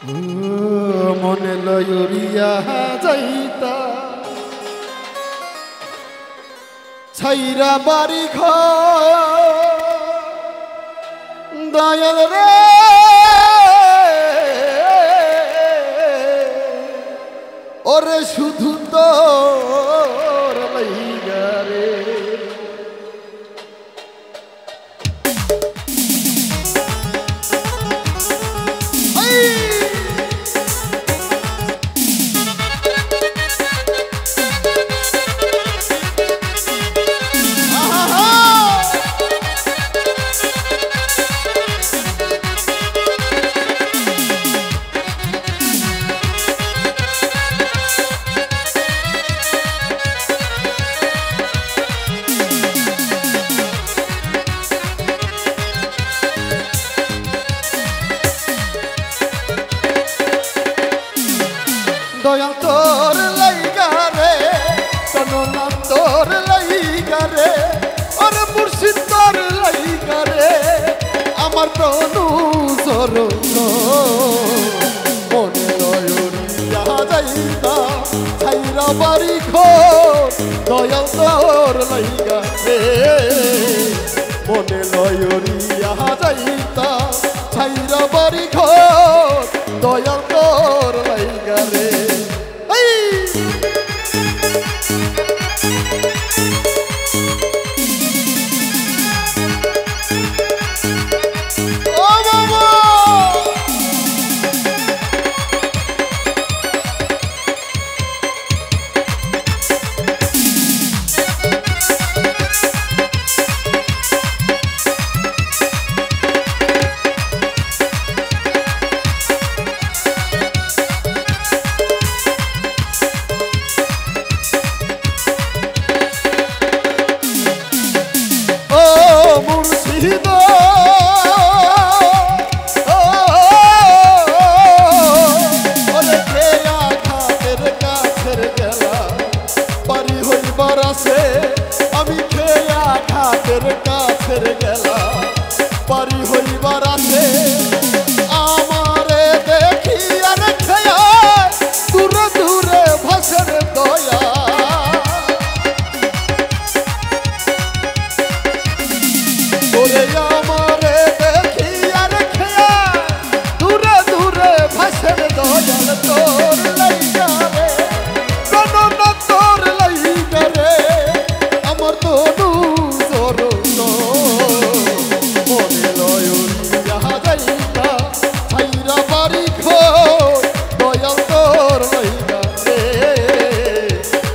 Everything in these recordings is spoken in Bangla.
মনে লয়রিয়া যাইতা ছাইরা বাড়ি ঘর দয়াল রে ওরে শুধু তোর লাইগা রে দয়াল তোর লাইগা রে তননা তোর লাইগা রে আর মুর্শিদ তোর লাইগা রে আমার তনু চরণ মনে লয়রিয়া যাইতা ছাইরা বাড়ি ঘর দয়াল তোর লাইগা রে মনে লয়রিয়া যাইতা ছাইরা বাড়ি ঘর দয়াল তোর লাইগা রে আমি খেয়া ঘাটের কাছের গেলা পারি হইবার আছে আমারে দেখি আর খেয়া দূরে দূরে ভাসের দয়া ওরে আমারে দেখি আর খেয়া দূরে দূরে ভাসের দয়াল তোর লাইগা রে তননা তোর লাইগা রে আমার তনু চরণ মনে লয়রিয়া যাইতা ছাইরা বাড়ি ঘর দয়াল তোর লাইগা রে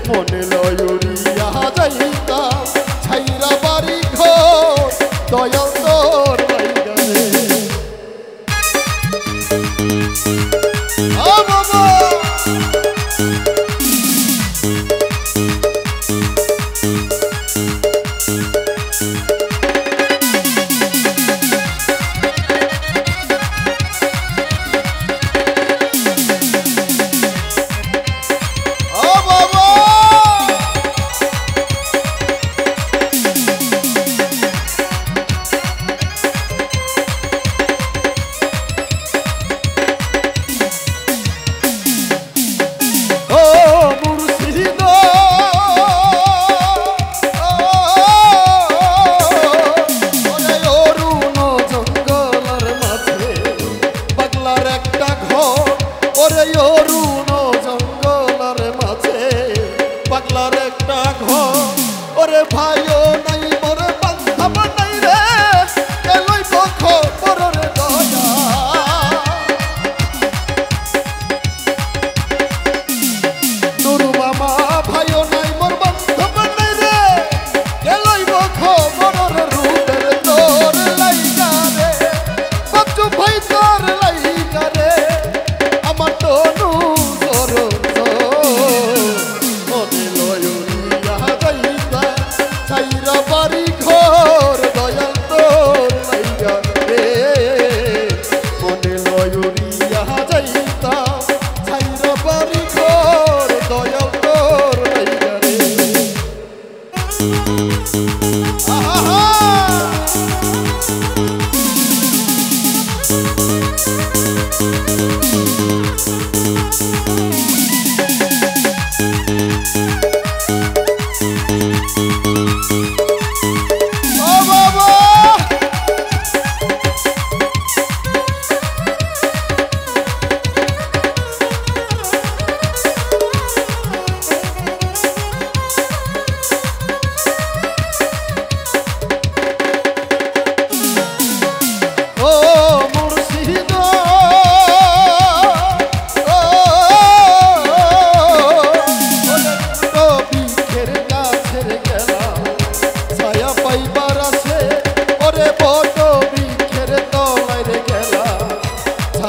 মনে লয়রিয়া যাইতা ছাইরা বাড়ি ঘর দয়াল তোর লাইগা রে ও বাবা ওরে ভাইও নাই মোর বান্ধব নাই রে কেলই পক্ষ পররে দয়া নুরু মামা ভাইও নাই মোর বান্ধব নাই রে কেলই পক্ষ পররে রূপের তোর লাইগা রে বাচ্চু ভাই তোর লাইগা রে আমার তনু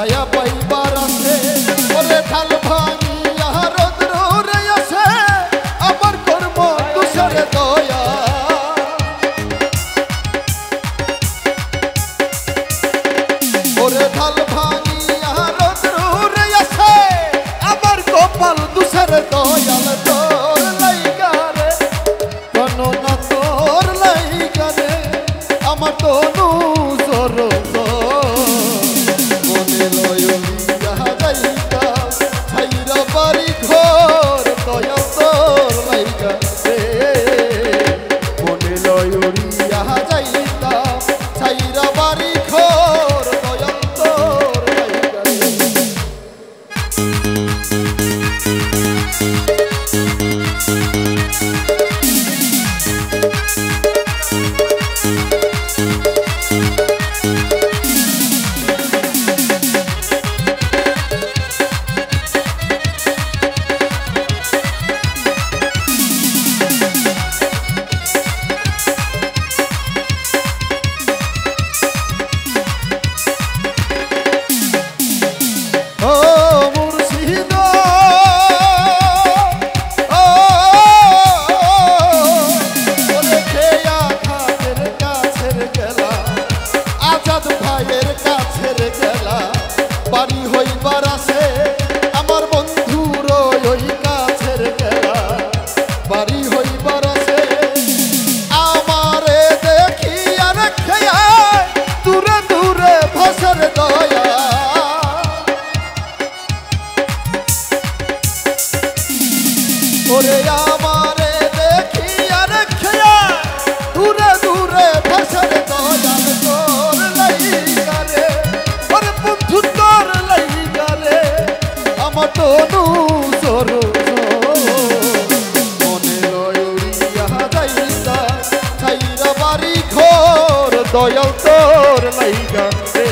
ছায়া পাইবার আছে ওরে ঢাল ভাঙিয়া রৌদ্র রে আসে আমার কর্ম তুষারে দয়া ওরে ঢাল ভাঙিয়া রৌদ্র রে আসে আমার কপাল তুষারে দয়াল তোর লাইগা রে কোন না তোর লাইগা রে আমার তনু জোর মনে লইয়া যাইতা ছাইরা বাড়ি ঘর দয়া তোর লাইগা রে মনে লইয়া যাইতা ছাইরা বাড়ি ঘর দয়া তোর লাইগা রে বাড়ি হইবার আছে আমার বন্ধুর ওই কাছের গেলা বাড়ি হইবার আছে আমারে দেখিয়া রাখিয়া দূরে দূরে ভাষার দয়া ওরে আমারে দেখিয়া রাখিয়া দূরে দূরে ভাষার দয়া তোর লাইগা রে ওরে বন্ধু তোর লাইগা রে আমার তনু জোর মনে লইয়া যাইতা ছাইরা বাড়ি ঘর দয়াল তোর লাইগা রে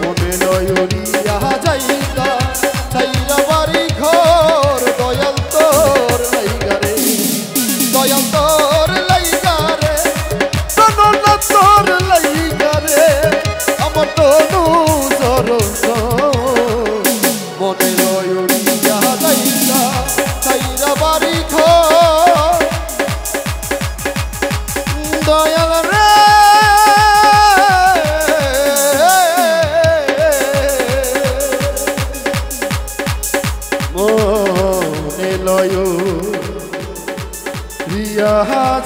মনে লইয়া যাইতা ছাইরা বাড়ি ঘর দয়াল তোর লাইগা রে দয়াল তোর লাইগা রে তনু না তোর লাইগা রে আমার তনু জোর মনে লইয়া যাইতা ছাইরা বাড়ি ঘর দয়াল রে মনে লইয়া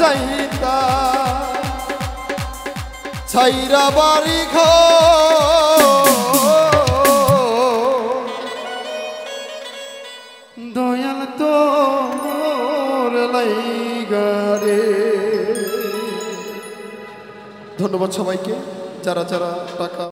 যাইতা ছাইরা বাড়ি ঘর দয়াল তোর লাইগা রে। ধন্যবাদ সবাইকে যারা যারা টাকা